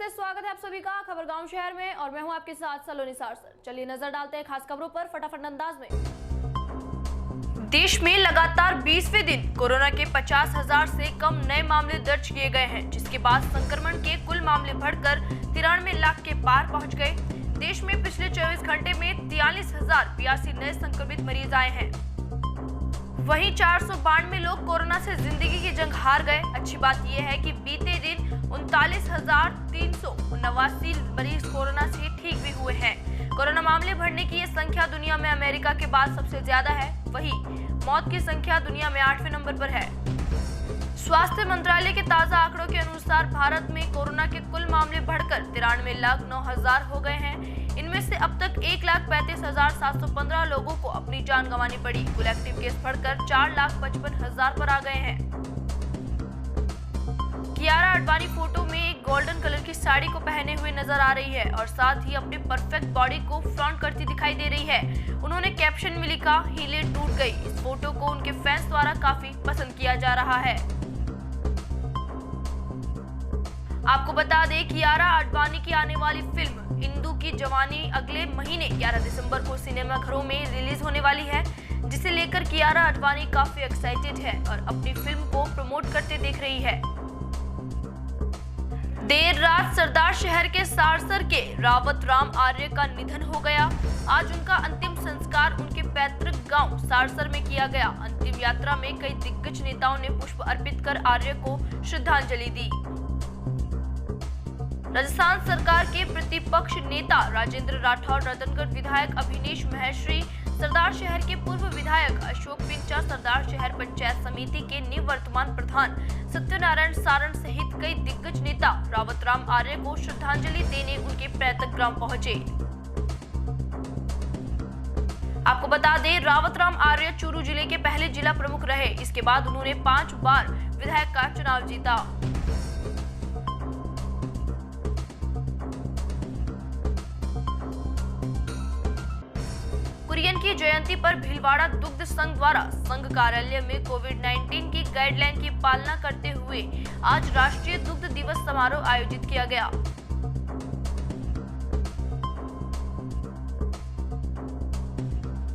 नमस्ते, स्वागत है आप सभी का खबर गांव शहर में और मैं हूं आपके साथ सलोनी सारसर। चलिए नजर डालते हैं खास खबरों पर फटाफट अंदाज में। देश में लगातार 20वें दिन कोरोना के 50,000 से कम नए मामले दर्ज किए गए हैं, जिसके बाद संक्रमण के कुल मामले बढ़कर 93 लाख के पार पहुंच गए। देश में पिछले 24 घंटे में 43,082 नए संक्रमित मरीज आए हैं। वहीं 492 लोग कोरोना से जिंदगी की जंग हार गए। अच्छी बात यह है कि बीते दिन 39,389 मरीज कोरोना से ठीक भी हुए हैं। कोरोना मामले बढ़ने की ये संख्या दुनिया में अमेरिका के बाद सबसे ज्यादा है। वहीं मौत की संख्या दुनिया में 8वें नंबर पर है। स्वास्थ्य मंत्रालय के ताजा आंकड़ों के अनुसार भारत में कोरोना के कुल मामले बढ़कर 93,09,000 हो गए हैं। इनमें से अब तक 1,35,715 लोगों को अपनी जान गंवानी पड़ी। कुल एक्टिव केस बढ़कर 4,55,000 पर आ गए हैं। कियारा आडवाणी फोटो में एक गोल्डन कलर की साड़ी को पहने हुए नजर आ रही है और साथ ही अपनी परफेक्ट बॉडी को फ्लॉन्ट करती दिखाई दे रही है। उन्होंने कैप्शन में लिखा, हीले टूट गई। इस फोटो को उनके फैंस द्वारा काफी पसंद किया जा रहा है। आपको बता दें, कियारा आडवाणी की आने वाली फिल्म इंदु की जवानी अगले महीने 11 दिसंबर को सिनेमाघरों में रिलीज होने वाली है, जिसे लेकर कियारा आडवाणी काफी एक्साइटेड है और अपनी फिल्म को प्रमोट करते देख रही है। देर रात सरदार शहर के सारसर के रावत राम आर्य का निधन हो गया। आज उनका अंतिम संस्कार उनके पैतृक गांव सारसर में किया गया। अंतिम यात्रा में कई दिग्गज नेताओं ने पुष्प अर्पित कर आर्य को श्रद्धांजलि दी। राजस्थान सरकार के प्रतिपक्ष नेता राजेंद्र राठौर, रतनगढ़ विधायक अभिनेश महेश्वरी, सरदार शहर के पूर्व विधायक अशोक पिंचा, सरदार शहर पंचायत समिति के निवर्तमान प्रधान सत्यनारायण सारण सहित कई दिग्गज नेता रावत राम आर्य को श्रद्धांजलि देने उनके पैतृक ग्राम पहुंचे। आपको बता दें, रावत राम आर्य चूरू जिले के पहले जिला प्रमुख रहे। इसके बाद उन्होंने 5 बार विधायक का चुनाव जीता। कुरियन की जयंती पर भीलवाड़ा दुग्ध संघ द्वारा संघ कार्यालय में कोविड-19 की गाइडलाइन की पालना करते हुए आज राष्ट्रीय दुग्ध दिवस समारोह आयोजित किया गया।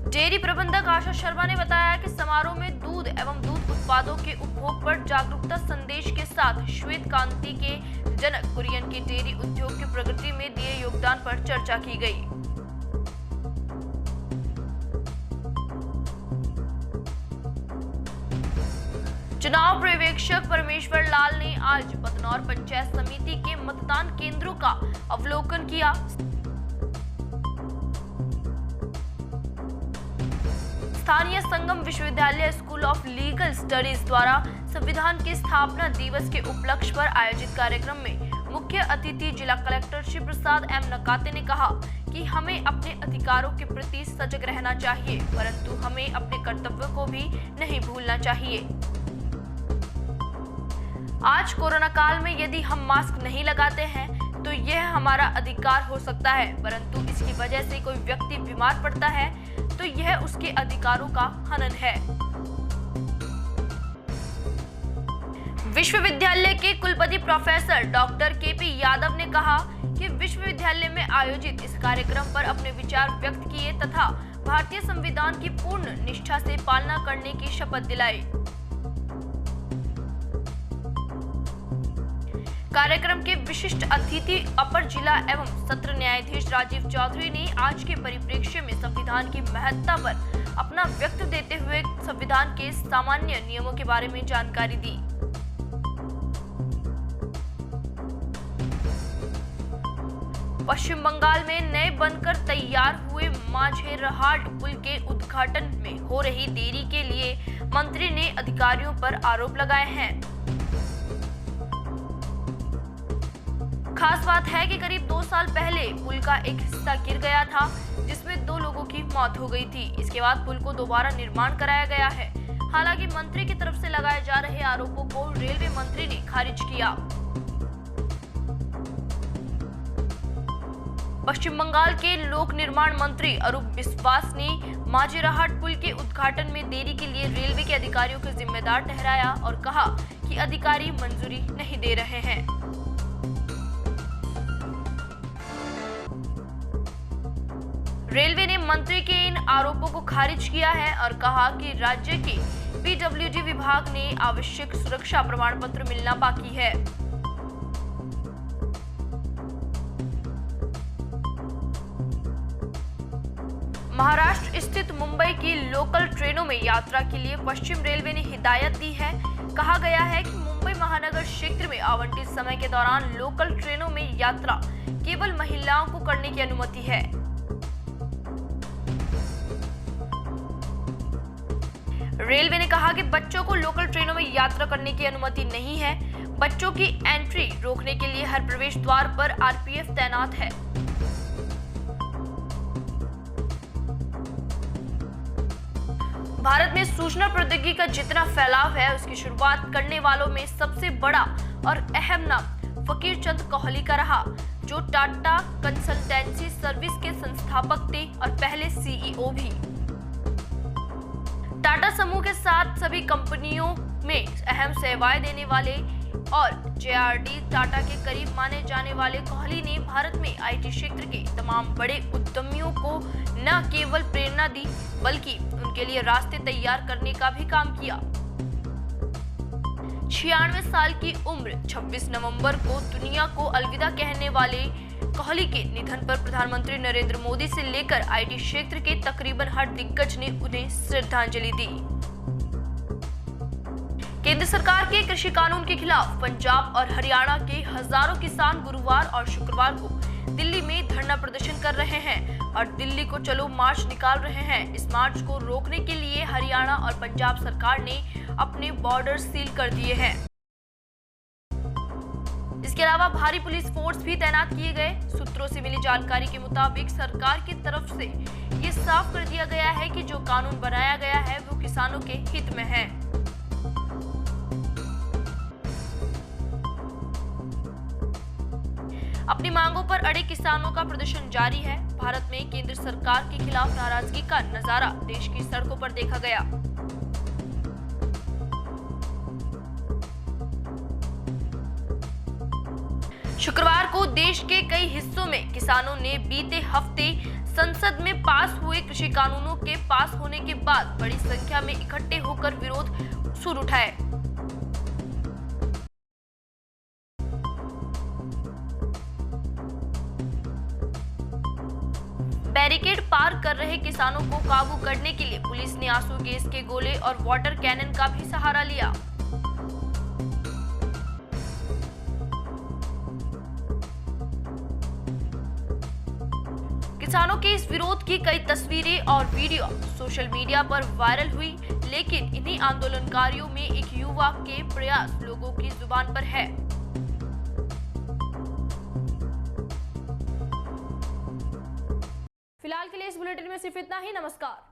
डेयरी प्रबंधक आशा शर्मा ने बताया कि समारोह में दूध एवं दूध उत्पादों के उपभोग पर जागरूकता संदेश के साथ श्वेत क्रांति के जनक कुरियन के डेयरी उद्योग की प्रगति में दिए योगदान पर चर्चा की गई। चुनाव पर्यवेक्षक परमेश्वर लाल ने आज बदनौर पंचायत समिति के मतदान केंद्रों का अवलोकन किया। स्थानीय संगम विश्वविद्यालय स्कूल ऑफ लीगल स्टडीज द्वारा संविधान के स्थापना दिवस के उपलक्ष्य पर आयोजित कार्यक्रम में मुख्य अतिथि जिला कलेक्टर शिव प्रसाद एम नकाते ने कहा कि हमें अपने अधिकारों के प्रति सजग रहना चाहिए, परंतु हमें अपने कर्तव्यों को भी नहीं भूलना चाहिए। आज कोरोना काल में यदि हम मास्क नहीं लगाते हैं तो यह हमारा अधिकार हो सकता है, परंतु इसकी वजह से कोई व्यक्ति बीमार पड़ता है तो यह उसके अधिकारों का हनन है। विश्वविद्यालय के कुलपति प्रोफेसर डॉक्टर केपी यादव ने कहा कि विश्वविद्यालय में आयोजित इस कार्यक्रम पर अपने विचार व्यक्त किए तथा भारतीय संविधान की पूर्ण निष्ठा से पालना करने की शपथ दिलाई। कार्यक्रम के विशिष्ट अतिथि अपर जिला एवं सत्र न्यायाधीश राजीव चौधरी ने आज के परिप्रेक्ष्य में संविधान की महत्ता पर अपना व्यक्त देते हुए संविधान के सामान्य नियमों के बारे में जानकारी दी। पश्चिम बंगाल में नए बनकर तैयार हुए माझेरहाट पुल के उद्घाटन में हो रही देरी के लिए मंत्री ने अधिकारियों पर आरोप लगाए हैं। खास बात है कि करीब 2 साल पहले पुल का एक हिस्सा गिर गया था, जिसमें 2 लोगों की मौत हो गई थी। इसके बाद पुल को दोबारा निर्माण कराया गया है। हालांकि मंत्री की तरफ से लगाए जा रहे आरोपों को रेलवे मंत्री ने खारिज किया। पश्चिम बंगाल के लोक निर्माण मंत्री अरूप बिस्वास ने माझेरहाट पुल के उद्घाटन में देरी के लिए रेलवे के अधिकारियों को जिम्मेदार ठहराया और कहा कि अधिकारी मंजूरी नहीं दे रहे हैं। रेलवे ने मंत्री के इन आरोपों को खारिज किया है और कहा कि राज्य के पीडब्ल्यूडी विभाग ने आवश्यक सुरक्षा प्रमाण पत्र मिलना बाकी है। महाराष्ट्र स्थित मुंबई की लोकल ट्रेनों में यात्रा के लिए पश्चिम रेलवे ने हिदायत दी है। कहा गया है कि मुंबई महानगर क्षेत्र में आवंटित समय के दौरान लोकल ट्रेनों में यात्रा केवल महिलाओं को करने की अनुमति है। रेलवे ने कहा कि बच्चों को लोकल ट्रेनों में यात्रा करने की अनुमति नहीं है। बच्चों की एंट्री रोकने के लिए हर प्रवेश द्वार पर आरपीएफ तैनात है। भारत में सूचना प्रौद्योगिकी का जितना फैलाव है, उसकी शुरुआत करने वालों में सबसे बड़ा और अहम नाम फकीर चंद कोहली का रहा, जो टाटा कंसल्टेंसी सर्विस के संस्थापक थे और पहले सीईओ भी। टाटा समूह के साथ सभी कंपनियों में अहम सेवाएं देने वाले और जेआरडी टाटा के करीब माने जाने वाले कोहली ने भारत में आईटी क्षेत्र के तमाम बड़े उद्यमियों को न केवल प्रेरणा दी, बल्कि उनके लिए रास्ते तैयार करने का भी काम किया। 96 साल की उम्र 26 नवंबर को दुनिया को अलविदा कहने वाले कोहली के निधन पर प्रधानमंत्री नरेंद्र मोदी से लेकर आईटी क्षेत्र के तकरीबन हर दिग्गज ने उन्हें श्रद्धांजलि दी। केंद्र सरकार के कृषि कानून के खिलाफ पंजाब और हरियाणा के हजारों किसान गुरुवार और शुक्रवार को दिल्ली में धरना प्रदर्शन कर रहे हैं और दिल्ली को चलो मार्च निकाल रहे हैं। इस मार्च को रोकने के लिए हरियाणा और पंजाब सरकार ने अपने बॉर्डर सील कर दिए हैं। इसके अलावा भारी पुलिस फोर्स भी तैनात किए गए। सूत्रों से मिली जानकारी के मुताबिक सरकार की तरफ से ये साफ कर दिया गया है कि जो कानून बनाया गया है वो किसानों के हित में है। अपनी मांगों पर अड़े किसानों का प्रदर्शन जारी है। भारत में केंद्र सरकार के खिलाफ नाराजगी का नजारा देश की सड़कों पर देखा गया। शुक्रवार को देश के कई हिस्सों में किसानों ने बीते हफ्ते संसद में पास हुए कृषि कानूनों के पास होने के बाद बड़ी संख्या में इकट्ठे होकर विरोध सुर उठाए। बैरिकेड पार कर रहे किसानों को काबू करने के लिए पुलिस ने आंसू गैस के गोले और वाटर कैनन का भी सहारा लिया। किसानों के इस विरोध की कई तस्वीरें और वीडियो सोशल मीडिया पर वायरल हुई, लेकिन इन्हीं आंदोलनकारियों में एक युवा के प्रयास लोगों की जुबान पर है। फिलहाल के लिए इस बुलेटिन में सिर्फ इतना ही। नमस्कार।